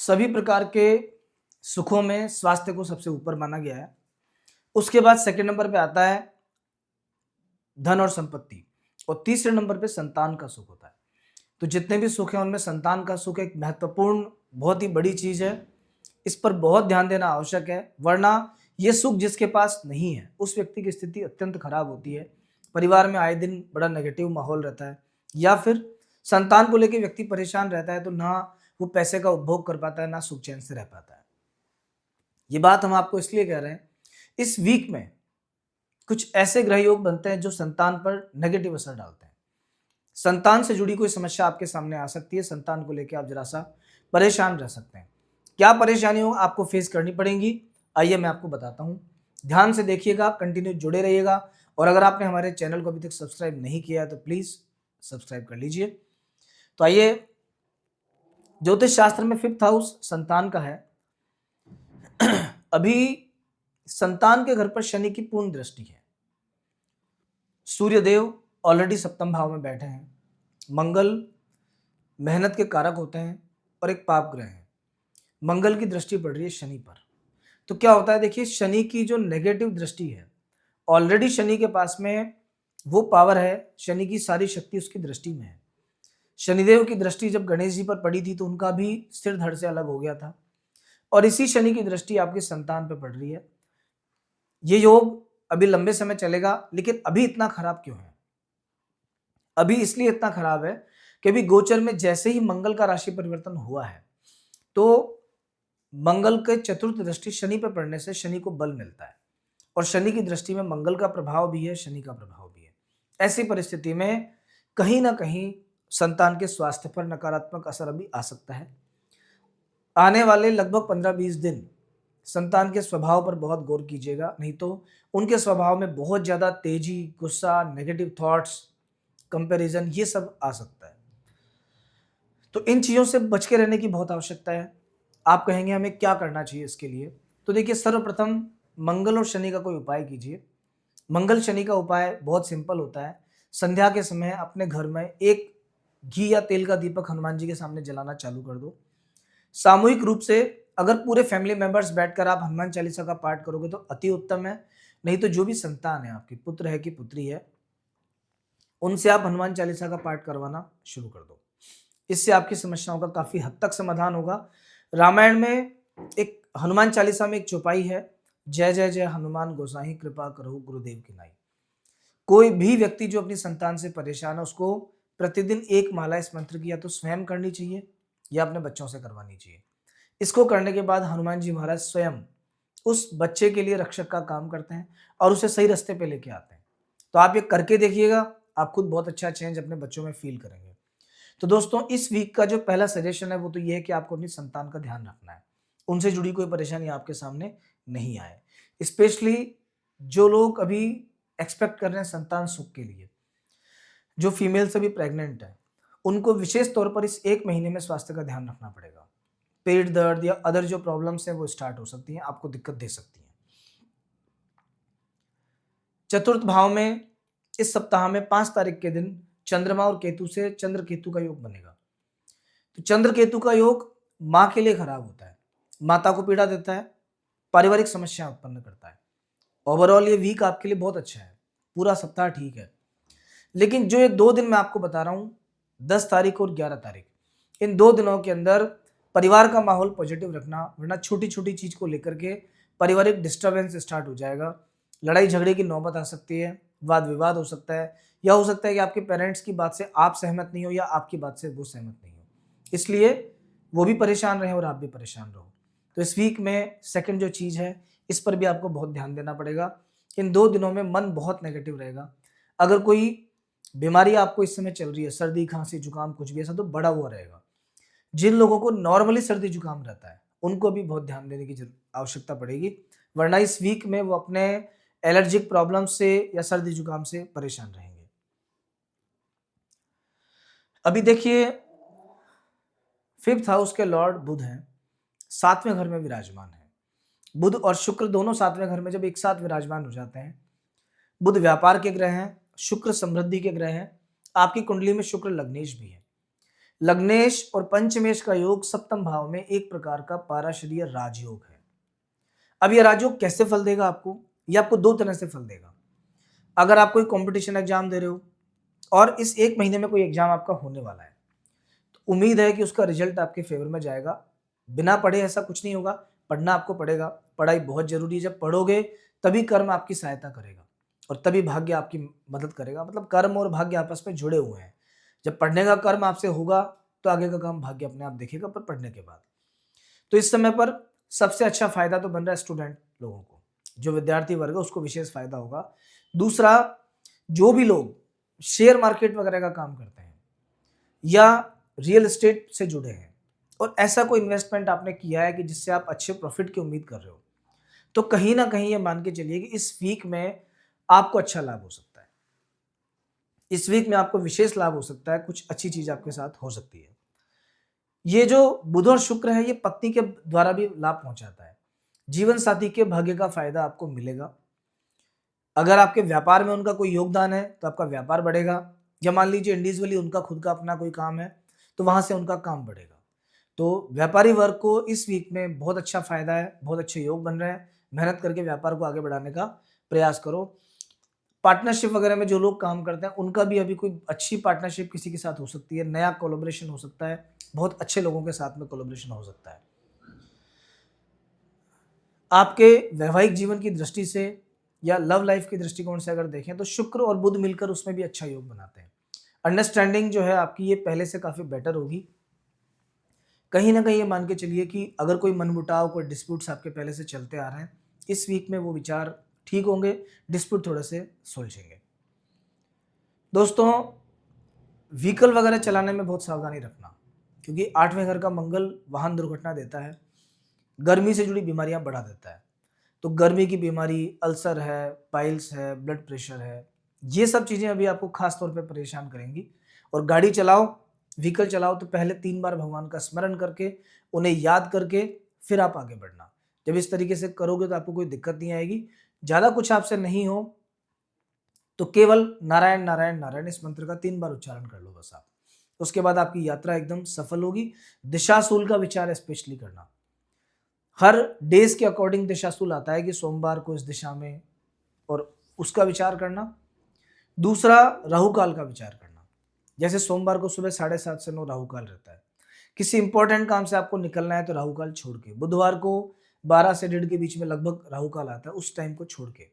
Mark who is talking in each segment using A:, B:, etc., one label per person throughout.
A: सभी प्रकार के सुखों में स्वास्थ्य को सबसे ऊपर माना गया है। उसके बाद सेकंड नंबर पे आता है धन और संपत्ति, और तीसरे नंबर पे संतान का सुख होता है। तो जितने भी सुख हैं उनमें संतान का सुख एक महत्वपूर्ण, बहुत ही बड़ी चीज है। इस पर बहुत ध्यान देना आवश्यक है, वरना ये सुख जिसके पास नहीं है उस व्यक्ति की स्थिति अत्यंत खराब होती है। परिवार में आए दिन बड़ा नेगेटिव माहौल रहता है, या फिर संतान को लेकर व्यक्ति परेशान रहता है, तो ना वो पैसे का उपभोग कर पाता है, ना सुख चैन से रह पाता है। ये बात हम आपको इसलिए कह रहे हैं, इस वीक में कुछ ऐसे ग्रह योग बनते हैं जो संतान पर नेगेटिव असर डालते हैं। संतान से जुड़ी कोई समस्या आपके सामने आ सकती है, संतान को लेकर आप जरा सा परेशान रह सकते हैं। क्या परेशानियों आपको फेस करनी पड़ेंगी, आइए मैं आपको बताता हूं। ध्यान से देखिएगा, कंटिन्यू जुड़े रहिएगा, और अगर आपने हमारे चैनल को अभी तक सब्सक्राइब नहीं किया है तो प्लीज सब्सक्राइब कर लीजिए। तो आइए, ज्योतिष शास्त्र में 5th हाउस संतान का है। अभी संतान के घर पर शनि की पूर्ण दृष्टि है। सूर्यदेव ऑलरेडी सप्तम भाव में बैठे हैं। मंगल मेहनत के कारक होते हैं और एक पाप ग्रह है। मंगल की दृष्टि पड़ रही है शनि पर। तो क्या होता है, देखिए, शनि की जो नेगेटिव दृष्टि है, ऑलरेडी शनि के पास में वो पावर है, शनि की सारी शक्ति उसकी दृष्टि में है। शनिदेव की दृष्टि जब गणेश जी पर पड़ी थी तो उनका भी सिर धड़ से अलग हो गया था, और इसी शनि की दृष्टि आपकी संतान पर पड़ रही है। ये योग अभी लंबे समय चलेगा, लेकिन अभी इतना खराब क्यों है? अभी इसलिए इतना खराब है कि अभी गोचर में जैसे ही मंगल का राशि परिवर्तन हुआ है, तो मंगल के चतुर्थ दृष्टि शनि पर पड़ने से शनि को बल मिलता है, और शनि की दृष्टि में मंगल का प्रभाव भी है, शनि का प्रभाव भी है। ऐसी परिस्थिति में कहीं ना कहीं संतान के स्वास्थ्य पर नकारात्मक असर अभी आ सकता है। आने वाले लगभग 15-20 दिन संतान के स्वभाव पर बहुत गौर कीजिएगा, नहीं तो उनके स्वभाव में बहुत ज्यादा तेजी, गुस्सा, नेगेटिव थॉट्स, कंपैरिजन, ये सब आ सकता है। तो इन चीजों से बच के रहने की बहुत आवश्यकता है। आप कहेंगे हमें क्या करना चाहिए इसके लिए? तो देखिए, सर्वप्रथम मंगल और शनि का कोई उपाय कीजिए। मंगल शनि का उपाय बहुत सिंपल होता है। संध्या के समय अपने घर में एक घी या तेल का दीपक हनुमान जी के सामने जलाना चालू कर दो। सामूहिक रूप से अगर पूरे फैमिली मेंबर्स बैठकर आप हनुमान चालीसा का पाठ करोगे तो अति उत्तम है। नहीं तो जो भी संतान है, आपकी पुत्र है कि पुत्री है, उनसे आप हनुमान चालीसा का पाठ करवाना शुरू कर दो। इससे आपकी समस्याओं का काफी हद तक समाधान होगा। रामायण में एक हनुमान चालीसा में एक चौपाई है, जय जय जय हनुमान गोसाई कृपा करो गुरुदेव की नाई। कोई भी व्यक्ति जो अपनी संतान से परेशान है, उसको प्रतिदिन एक माला इस मंत्र की या तो स्वयं करनी चाहिए या अपने बच्चों से करवानी चाहिए। इसको करने के बाद हनुमान जी महाराज स्वयं उस बच्चे के लिए रक्षक का काम करते हैं और उसे सही रास्ते पे लेके आते हैं। तो आप ये करके देखिएगा, आप खुद बहुत अच्छा चेंज अपने बच्चों में फील करेंगे। तो दोस्तों, इस वीक का जो पहला सजेशन है वो तो ये है कि आपको अपनी संतान का ध्यान रखना है, उनसे जुड़ी कोई परेशानी आपके सामने नहीं आए। स्पेशली जो लोग अभी एक्सपेक्ट कर रहे हैं संतान सुख के लिए, जो फीमेल्स अभी प्रेग्नेंट है, उनको विशेष तौर पर इस 1 महीने में स्वास्थ्य का ध्यान रखना पड़ेगा। पेट दर्द या अदर जो प्रॉब्लम्स हैं वो स्टार्ट हो सकती हैं, आपको दिक्कत दे सकती हैं। चतुर्थ भाव में इस सप्ताह में 5 तारीख के दिन चंद्रमा और केतु से चंद्र केतु का योग बनेगा। तो चंद्र केतु का योग मां के लिए खराब होता है, माता को पीड़ा देता है, पारिवारिक समस्या उत्पन्न करता है। ओवरऑल ये वीक आपके लिए बहुत अच्छा है, पूरा सप्ताह ठीक है। लेकिन जो ये 2 दिन मैं आपको बता रहा हूं, 10 तारीख और 11 तारीख, इन 2 दिनों के अंदर परिवार का माहौल पॉजिटिव रखना, वरना छोटी छोटी चीज को लेकर के पारिवारिक डिस्टर्बेंस स्टार्ट हो जाएगा। लड़ाई झगड़े की नौबत आ सकती है, वाद विवाद हो सकता है, या हो सकता है कि आपके पेरेंट्स की बात से आप सहमत नहीं हो या आपकी बात से वो सहमत नहीं हो, इसलिए वो भी परेशान रहे और आप भी परेशान रहो। तो इस वीक में सेकंड जो चीज है, इस पर भी आपको बहुत ध्यान देना पड़ेगा। इन 2 दिनों में मन बहुत नेगेटिव रहेगा। अगर कोई बीमारी आपको इस समय चल रही है, सर्दी खांसी जुकाम कुछ भी ऐसा, तो बड़ा हुआ रहेगा। जिन लोगों को नॉर्मली सर्दी जुकाम रहता है उनको भी बहुत ध्यान देने की आवश्यकता पड़ेगी, वरना इस वीक में वो अपने एलर्जिक प्रॉब्लम से या सर्दी जुकाम से परेशान रहेंगे। अभी देखिए, 5th हाउस के लॉर्ड बुध हैं, 7वें घर में विराजमान है। बुध और शुक्र दोनों 7वें घर में जब एक साथ विराजमान हो जाते हैं, बुध व्यापार के ग्रह हैं, शुक्र समृद्धि के ग्रह हैं, आपकी कुंडली में शुक्र लग्नेश भी है। लग्नेश और पंचमेश का योग सप्तम भाव में एक प्रकार का पाराशरीय राजयोग है। अब ये राजयोग कैसे फल देगा आपको? ये आपको दो तरह से फल देगा। अगर आप कोई कंपटीशन एग्जाम दे रहे हो और इस एक महीने में कोई एग्जाम आपका होने वाला है, तो उम्मीद है कि उसका रिजल्ट आपके फेवर में जाएगा। बिना पढ़े ऐसा कुछ नहीं होगा, पढ़ना आपको पड़ेगा। पढ़ाई बहुत जरूरी है। जब पढ़ोगे तभी कर्म आपकी सहायता करेगा और तभी भाग्य आपकी मदद करेगा। मतलब कर्म और भाग्य आपस में जुड़े हुए हैं। जब पढ़ने का कर्म आपसे होगा तो आगे का काम भाग्य अपने आप देखेगा, पर पढ़ने के बाद। तो इस समय पर सबसे अच्छा फायदा तो बन रहा है स्टूडेंट लोगों को, जो विद्यार्थी वर्ग है उसको विशेष फायदा होगा। दूसरा, जो भी लोग शेयर मार्केट वगैरह का काम करते हैं या रियल एस्टेट से जुड़े हैं और ऐसा कोई इन्वेस्टमेंट आपने किया है कि जिससे आप अच्छे प्रॉफिट की उम्मीद कर रहे हो, तो कहीं ना कहीं ये मान के चलिए कि इस वीक में आपको अच्छा लाभ हो सकता है। इस वीक में आपको विशेष लाभ हो सकता है, कुछ अच्छी चीज आपके साथ हो सकती है। ये जो बुध और शुक्र है, ये पत्नी के द्वारा भी लाभ पहुंचाता है। जीवन साथी के भाग्य का फायदा आपको मिलेगा। अगर आपके व्यापार में उनका कोई योगदान है तो आपका व्यापार बढ़ेगा, या मान लीजिए इंडिविजुअली उनका खुद का अपना कोई काम है तो वहां से उनका काम बढ़ेगा। तो व्यापारी वर्ग को इस वीक में बहुत अच्छा फायदा है, बहुत अच्छे योग बन रहे हैं। मेहनत करके व्यापार को आगे बढ़ाने का प्रयास करो। पार्टनरशिप वगैरह में जो लोग काम करते हैं उनका भी अभी कोई अच्छी पार्टनरशिप किसी के साथ हो सकती है, नया कोलैबोरेशन हो सकता है, बहुत अच्छे लोगों के साथ में कोलैबोरेशन हो सकता है। आपके वैवाहिक जीवन की दृष्टि से या लव लाइफ की दृष्टिकोण से अगर देखें तो शुक्र और बुध मिलकर उसमें भी अच्छा योग बनाते हैं। अंडरस्टैंडिंग जो है आपकी ये पहले से काफी बेटर होगी। कहीं ना कहीं ये मान के चलिए कि अगर कोई मनमुटाव, कोई डिस्प्यूट्स आपके पहले से चलते आ रहे हैं, इस वीक में वो विचार ठीक होंगे, डिस्प्यूट थोड़े से सुलझेंगे। दोस्तों, व्हीकल वगैरह चलाने में बहुत सावधानी रखना, क्योंकि 8वें घर का मंगल वाहन दुर्घटना देता है, गर्मी से जुड़ी बीमारियां बढ़ा देता है। तो गर्मी की बीमारी, अल्सर है, पाइल्स है, ब्लड प्रेशर है, ये सब चीज़ें अभी आपको खास तौर पे परेशान करेंगी। और गाड़ी चलाओ, व्हीकल चलाओ तो पहले 3 बार भगवान का स्मरण करके, उन्हें याद करके फिर आप आगे बढ़ना। जब इस तरीके से करोगे तो आपको कोई दिक्कत नहीं आएगी। ज़्यादा कुछ आपसे नहीं हो तो केवल नारायण नारायण नारायण इस मंत्र का 3 बार उच्चारण कर लो बस आप। उसके बाद आपकी यात्रा एकदम सफल होगी। दिशाशूल का विचार स्पेशली करना। हर डेज के अकॉर्डिंग दिशाशूल आता है कि सोमवार को इस दिशा में, और उसका विचार करना। दूसरा, राहु काल का विचार करना। जैसे सोमवार को सुबह 7:30 से 9 राहु काल रहता है। किसी इंपॉर्टेंट काम से आपको निकलना है तो राहु काल छोड़ के, बुधवार को 12 से 1:30 के बीच में लगभग राहु काल आता है, उस टाइम को छोड़ के।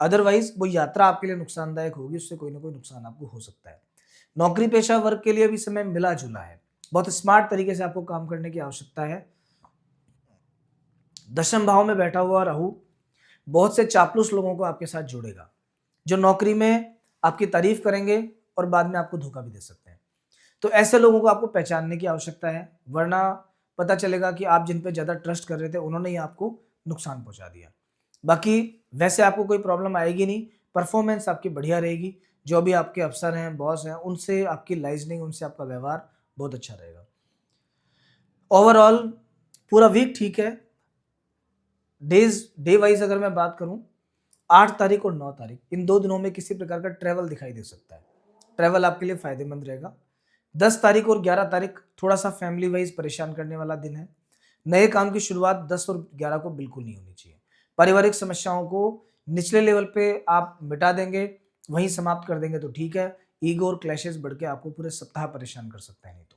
A: अदरवाइज वो यात्रा आपके लिए नुकसानदायक होगी, उससे कोई ना कोई नुकसान आपको हो सकता है। नौकरी पेशा वर्ग के लिए भी समय मिला जुला है, बहुत स्मार्ट तरीके से आपको काम करने की आवश्यकता है। दशम भाव में बैठा हुआ राहु बहुत से चापलूस लोगों को आपके साथ जोड़ेगा, जो नौकरी में आपकी तारीफ करेंगे और बाद में आपको धोखा भी दे सकते हैं। तो ऐसे लोगों को आपको पहचानने की आवश्यकता है, वरना पता चलेगा कि आप जिन पे ज्यादा ट्रस्ट कर रहे थे उन्होंने ही आपको नुकसान पहुंचा दिया। बाकी वैसे आपको कोई प्रॉब्लम आएगी नहीं, परफॉर्मेंस आपकी बढ़िया रहेगी। जो भी आपके अफसर हैं, बॉस हैं, उनसे आपकी लाइजनिंग, उनसे आपका व्यवहार बहुत अच्छा रहेगा। ओवरऑल पूरा वीक ठीक है। डे वाइज अगर मैं बात करूं, 8 तारीख और 9 तारीख इन 2 दिनों में किसी प्रकार का ट्रैवल दिखाई दे सकता है। ट्रैवल आपके लिए फायदेमंद रहेगा। 10 तारीख और 11 तारीख थोड़ा सा फैमिली वाइज परेशान करने वाला दिन है। नए काम की शुरुआत 10 और 11 को बिल्कुल नहीं होनी चाहिए। पारिवारिक समस्याओं को निचले लेवल पे आप मिटा देंगे, वहीं समाप्त कर देंगे तो ठीक है। ईगो और क्लैशेस बढ़ के आपको पूरे सप्ताह परेशान कर सकते हैं। नहीं तो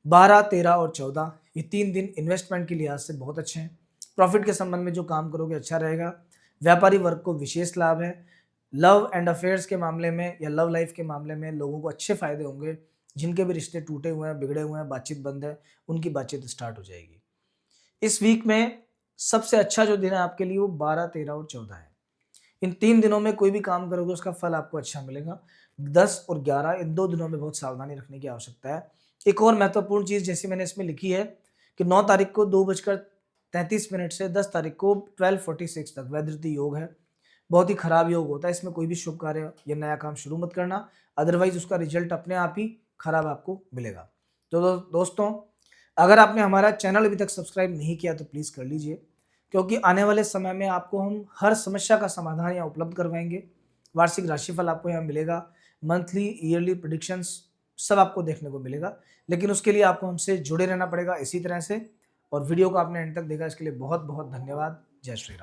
A: 12, 13 और 14 ये 3 दिन इन्वेस्टमेंट के लिहाज से बहुत अच्छे हैं। प्रॉफिट के संबंध में जो काम करोगे अच्छा रहेगा। व्यापारी वर्ग को विशेष लाभ है। लव एंड अफेयर्स के मामले में या लव लाइफ के मामले में लोगों को अच्छे फायदे होंगे। जिनके भी रिश्ते टूटे हुए हैं, बिगड़े हुए हैं, बातचीत बंद है, उनकी बातचीत स्टार्ट हो जाएगी। इस वीक में सबसे अच्छा जो दिन है आपके लिए वो 12, 13 और 14 है। इन 3 दिनों में कोई भी काम करोगे उसका फल आपको अच्छा मिलेगा। 10 और 11 इन 2 दिनों में बहुत सावधानी रखने की आवश्यकता है। एक और महत्वपूर्ण चीज जैसे मैंने इसमें लिखी है कि 9 तारीख को 2:33 से 10 तारीख को 12:46 तक वैधृति योग है। बहुत ही खराब योग होता है, इसमें कोई भी शुभ कार्य या नया काम शुरू मत करना, अदरवाइज उसका रिजल्ट अपने आप ही खराब आपको मिलेगा। तो दोस्तों, अगर आपने हमारा चैनल अभी तक सब्सक्राइब नहीं किया तो प्लीज़ कर लीजिए, क्योंकि आने वाले समय में आपको हम हर समस्या का समाधान यहाँ उपलब्ध करवाएंगे। वार्षिक राशिफल आपको यहाँ मिलेगा, मंथली ईयरली प्रेडिक्शंस, सब आपको देखने को मिलेगा। लेकिन उसके लिए आपको हमसे जुड़े रहना पड़ेगा इसी तरह से। और वीडियो को आपने एंड तक देखा इसके लिए बहुत बहुत धन्यवाद। जय श्री राम।